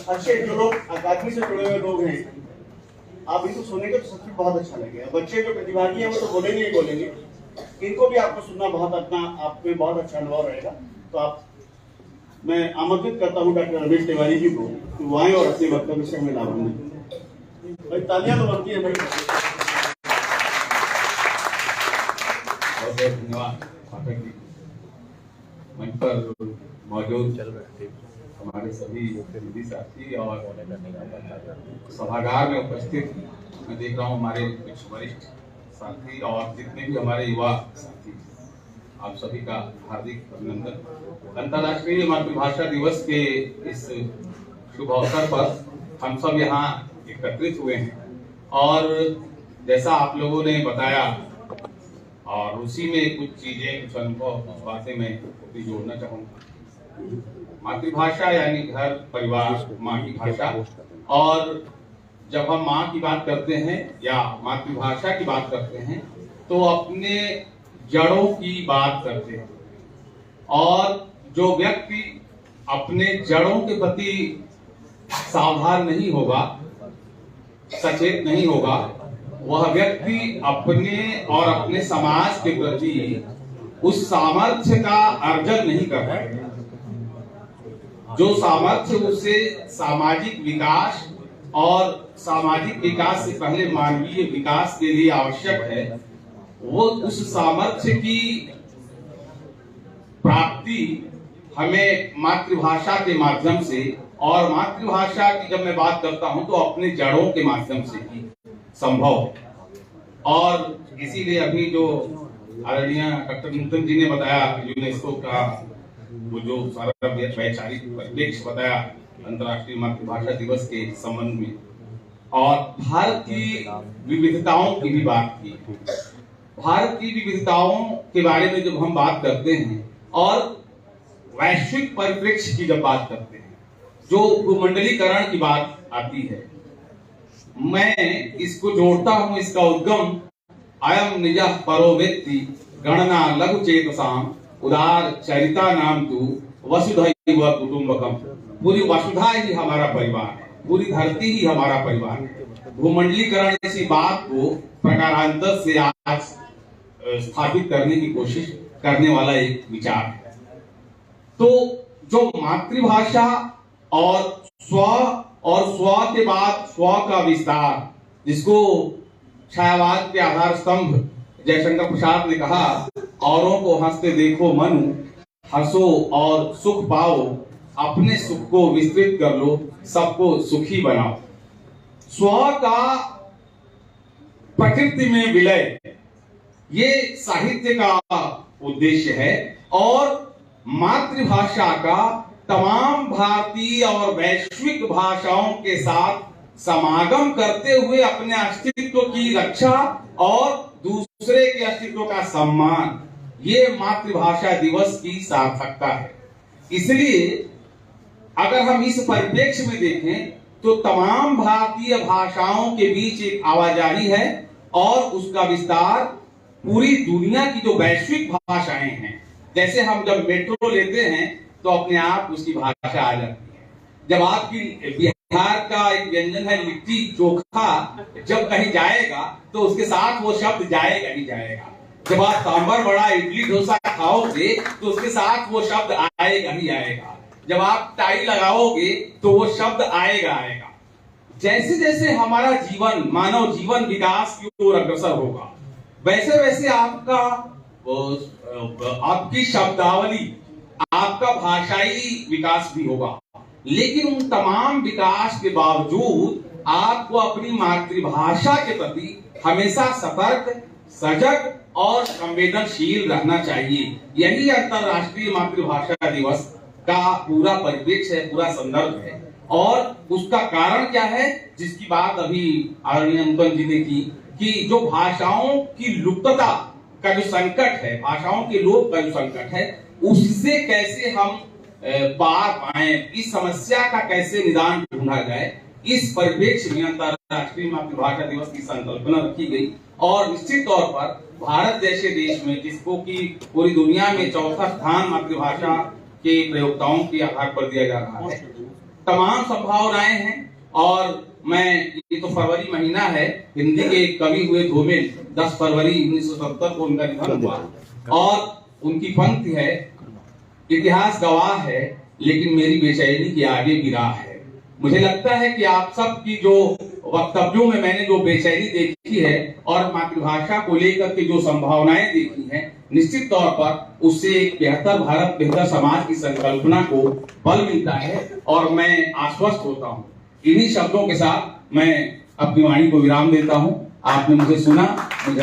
अच्छे जो लोग अकादमी से जुड़े हुए लोग हैं, आप इनको सुनेंगे तो सच में बहुत अच्छा लगेगा। बच्चे जो प्रतिभागी हैं वो तो बोलेंगे ही बोलेंगे, इनको भी आपको सुनना बहुत अपना आप में बहुत अच्छा अनुभव रहेगा। तो आप मैं आमंत्रित करता हूँ डॉक्टर रमेश तिवारी जी को कि वो आए और अपने वक्तव्य से हमें लाभान्वित। भाई तालियां तो बनती है भाई। बहुत धन्यवाद पाठक जी। मंच पर मौजूद हमारे सभी विधि साथी और सभागार में उपस्थित मैं देख रहा हूँ हमारे कुछ वरिष्ठ साथी और जितने भी हमारे युवा साथी, आप सभी का हार्दिक अभिनंदन। अंतर्राष्ट्रीय मातृभाषा दिवस के इस शुभ अवसर पर हम सब यहाँ एकत्रित हुए हैं और जैसा आप लोगों ने बताया और उसी में कुछ चीजें, कुछ अनुभव, कुछ बातें मैं जोड़ना चाहूंगा। मातृभाषा यानी घर परिवार, माँ की भाषा। और जब हम माँ की बात करते हैं या मातृभाषा की बात करते हैं तो अपने जड़ों की बात करते हैं। और जो व्यक्ति अपने जड़ों के प्रति सावधान नहीं होगा, सचेत नहीं होगा, वह व्यक्ति अपने और अपने समाज के प्रति उस सामर्थ्य का अर्जन नहीं कर पाएगा जो सामर्थ्य उसे सामाजिक विकास और सामाजिक विकास से पहले मानवीय विकास के लिए आवश्यक है। वो उस सामर्थ्य की प्राप्ति हमें मातृभाषा के माध्यम से, और मातृभाषा की जब मैं बात करता हूं तो अपने जड़ों के माध्यम से ही संभव है। और इसीलिए अभी जो आदरणीय डॉक्टर नूतन जी ने बताया, यूनेस्को का वो जो सारा वैचारिक परिप्रेक्ष्य बताया अंतर्राष्ट्रीय मातृभाषा दिवस के संबंध में, और भारत की विविधताओं की भी बात की। भारत की विविधताओं के बारे में जब हम बात करते हैं और वैश्विक परिप्रेक्ष्य की जब बात करते हैं, जो भूमंडलीकरण की बात आती है, मैं इसको जोड़ता हूं। इसका उद्गम अयम निज परो वेत्ति गणना लघु चेतसाम उदार चरिता नाम तू वसुधैव कुटुंबकम। पूरी वसुधा ही हमारा परिवार है, पूरी धरती ही हमारा परिवार है। भूमंडलीकरण इसी बात को प्रकारांतर से आज स्थापित करने की कोशिश करने वाला एक विचार है। तो जो मातृभाषा और स्व के बाद स्व का विस्तार, जिसको छायावाद के आधार स्तंभ जयशंकर प्रसाद ने कहा, औरों को हंसते देखो मनु, हंसो और सुख पाओ, अपने सुख को विस्तृत कर लो, सबको सुखी बनाओ। स्व का प्रकृति में विलय, ये साहित्य का उद्देश्य है। और मातृभाषा का तमाम भारतीय और वैश्विक भाषाओं के साथ समागम करते हुए अपने अस्तित्व की रक्षा और दूसरे के अस्तित्व का सम्मान, ये मातृभाषा दिवस की सार्थकता है। इसलिए अगर हम इस परिप्रेक्ष्य में देखें तो तमाम भारतीय भाषाओं के बीच एक आवाजाही है और उसका विस्तार पूरी दुनिया की जो वैश्विक भाषाएं हैं। जैसे हम जब मेट्रो लेते हैं तो अपने आप उसकी भाषा आ जाती है। जब आपकी बिहार का एक व्यंजन है लिट्टी चोखा, जब कहीं जाएगा तो उसके साथ वो शब्द जाएगा ही जाएगा। जब आप सांभर वड़ा इडली डोसा खाओगे तो उसके साथ वो शब्द आएगा ही आएगा। जब आप टाई लगाओगे तो वो शब्द आएगा आएगा। जैसे जैसे हमारा जीवन, मानव जीवन विकास की ओर अग्रसर होगा, वैसे वैसे आपकी शब्दावली, आपका भाषाई विकास भी होगा। लेकिन उन तमाम विकास के बावजूद आपको अपनी मातृभाषा के प्रति हमेशा सतर्क, सजग और संवेदनशील रहना चाहिए। यही अंतर्राष्ट्रीय मातृभाषा दिवस का पूरा परिप्रेक्ष्य है, पूरा संदर्भ है। और उसका कारण क्या है, जिसकी बात अभी आदरणीय नूतन जी ने की, कि जो भाषाओं की लुप्तता का जो संकट है, भाषाओं के लोप का जो संकट है, उससे कैसे हम पार पाए, इस समस्या का कैसे निदान ढूंढा जाए, इस परिप्रेक्ष्य में अंतर्राष्ट्रीय मातृभाषा दिवस की संकल्पना रखी गई। और निश्चित तौर पर भारत जैसे देश में, जिसको कि पूरी दुनिया में चौथा स्थान मातृभाषा के प्रयोक्ताओं के आधार पर दिया जा रहा है, तमाम संभावनाएं हैं। और मैं, ये तो फरवरी महीना है, हिंदी के एक कवि हुए धूमिल, 10 फरवरी 1970 को उनका निधन हुआ, और उनकी पंक्ति है, इतिहास गवाह है लेकिन मेरी बेचैनी के आगे गिरा है। मुझे लगता है कि आप सब की जो वक्तव्यों में मैंने जो बेचैनी देखी है और मातृभाषा को लेकर के जो संभावनाएं देखी हैं, निश्चित तौर पर उससे एक बेहतर भारत, बेहतर समाज की संकल्पना को बल मिलता है और मैं आश्वस्त होता हूं। इन्हीं शब्दों के साथ मैं अपनी वाणी को विराम देता हूं। आपने मुझे सुना, मुझे